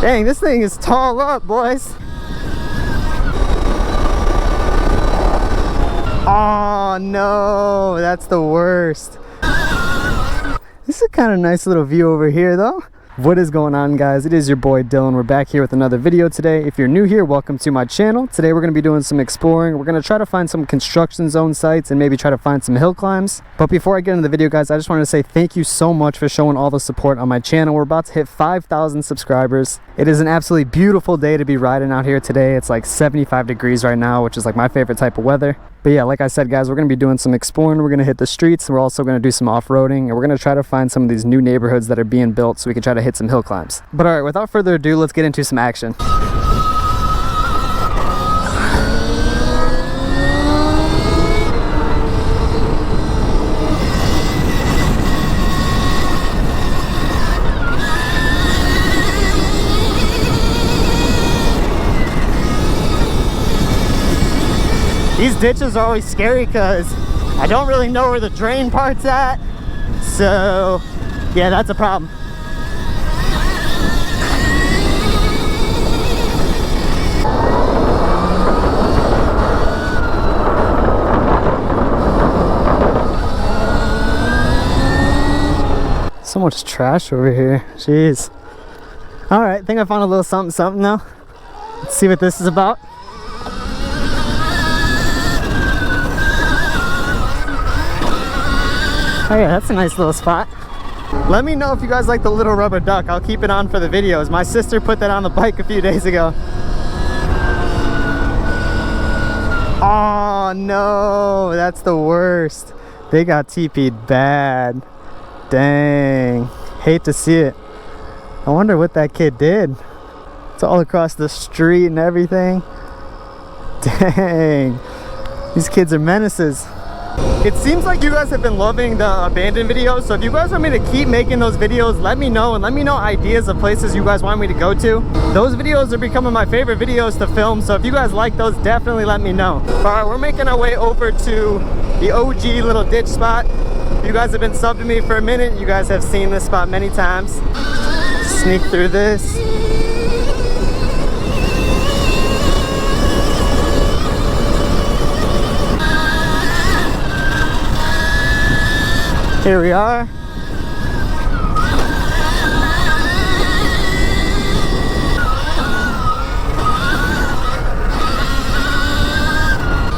Dang, this thing is tall up, boys. Oh no, that's the worst. This is a kind of nice little view over here though. What is going on, guys? It is your boy Dylan. We're back here with another video today. If you're new here, welcome to my channel. Today we're going to be doing some exploring. We're going to try to find some construction zone sites and maybe try to find some hill climbs. But before I get into the video, guys, I just wanted to say thank you so much for showing all the support on my channel. We're about to hit 5,000 subscribers. It is an absolutely beautiful day to be riding out here today. It's like 75 degrees right now, which is like my favorite type of weather. But yeah, like I said, guys, we're going to be doing some exploring. We're going to hit the streets. We're also going to do some off-roading. And we're going to try to find some of these new neighborhoods that are being built so we can try to hit some hill climbs. But all right, without further ado, let's get into some action. These ditches are always scary because I don't really know where the drain part's at. So yeah, that's a problem. So much trash over here. Jeez. All right, I think I found a little something now. Let's see what this is about. Oh yeah, that's a nice little spot. Let me know if you guys like the little rubber duck. I'll keep it on for the videos. My sister put that on the bike a few days ago. Oh no, that's the worst. They got TP'd bad. Dang, hate to see it. I wonder what that kid did. It's all across the street and everything. Dang, these kids are menaces. It seems like you guys have been loving the abandoned videos, so if you guys want me to keep making those videos, let me know, and let me know ideas of places you guys want me to go to. Those videos are becoming my favorite videos to film, so if you guys like those, definitely let me know. Alright, we're making our way over to the OG little ditch spot. If you guys have been subbed to me for a minute, you guys have seen this spot many times. Sneak through this. Here we are.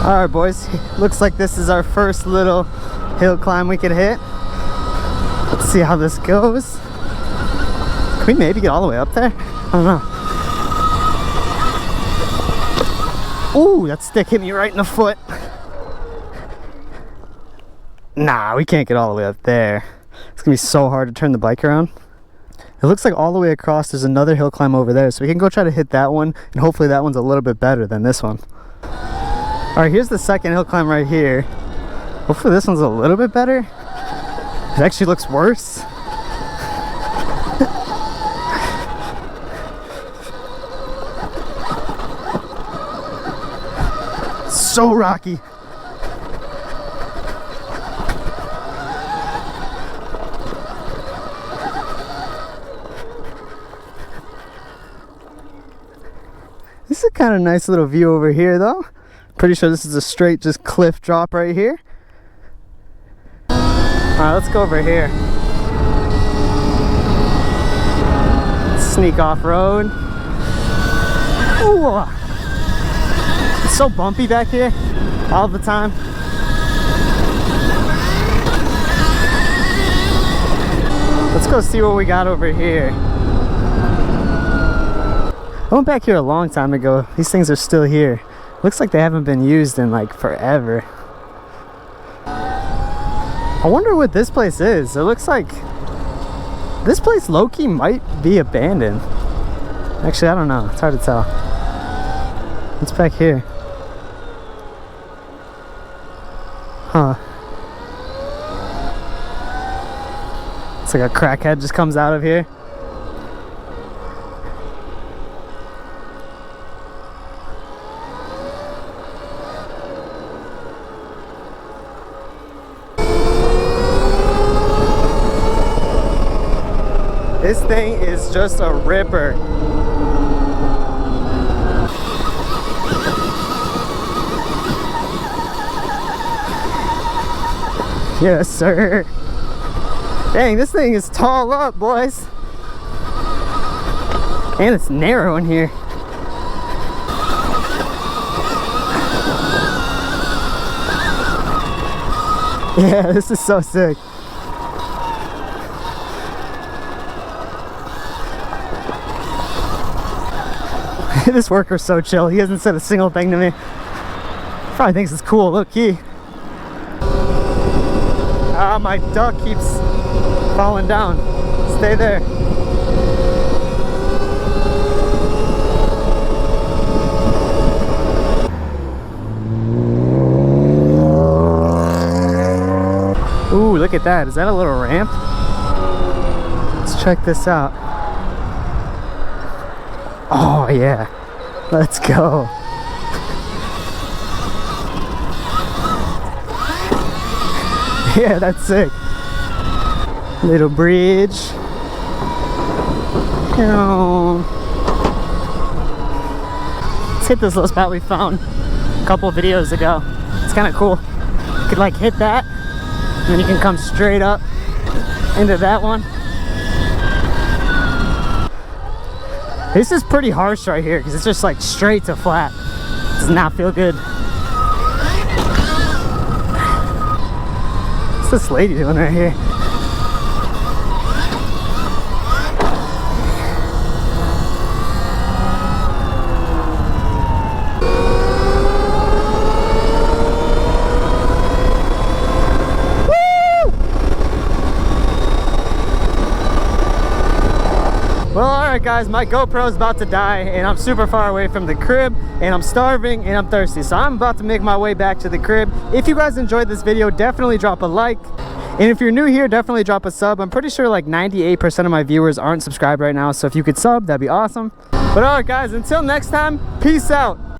All right, boys. Looks like this is our first little hill climb we could hit. Let's see how this goes. Can we maybe get all the way up there? I don't know. Ooh, that stick hit me right in the foot. Nah, we can't get all the way up there. It's gonna be so hard to turn the bike around. It looks like all the way across there's another hill climb over there, so we can go try to hit that one, and hopefully that one's a little bit better than this one. All right, here's the second hill climb right here. Hopefully this one's a little bit better. It actually looks worse. So rocky. This is a kind of nice little view over here though. Pretty sure this is a straight just cliff drop right here. Alright, let's go over here. Sneak off road. Ooh. It's so bumpy back here all the time. Let's go see what we got over here. I went back here a long time ago. These things are still here. Looks like they haven't been used in like forever. I wonder what this place is. It looks like this place low-key might be abandoned. Actually, I don't know. It's hard to tell. What's back here? Huh. It's like a crackhead just comes out of here. This thing is just a ripper. Yes, sir. Dang, this thing is tall up, boys. And it's narrow in here. Yeah, this is so sick. This worker's so chill. He hasn't said a single thing to me. Probably thinks it's cool, low key. Ah, my duck keeps falling down. Stay there. Ooh, look at that. Is that a little ramp? Let's check this out. Oh, yeah. Let's go. Yeah, that's sick. Little bridge. Let's hit this little spot we found a couple videos ago. It's kind of cool. You could like hit that, and then you can come straight up into that one. This is pretty harsh right here because it's just like straight to flat. It does not feel good. What's this lady doing right here? Well, alright guys, my GoPro is about to die and I'm super far away from the crib and I'm starving and I'm thirsty, so I'm about to make my way back to the crib. If you guys enjoyed this video, definitely drop a like, and if you're new here, definitely drop a sub. I'm pretty sure like 98% of my viewers aren't subscribed right now, so if you could sub, that'd be awesome. But alright guys, until next time, peace out.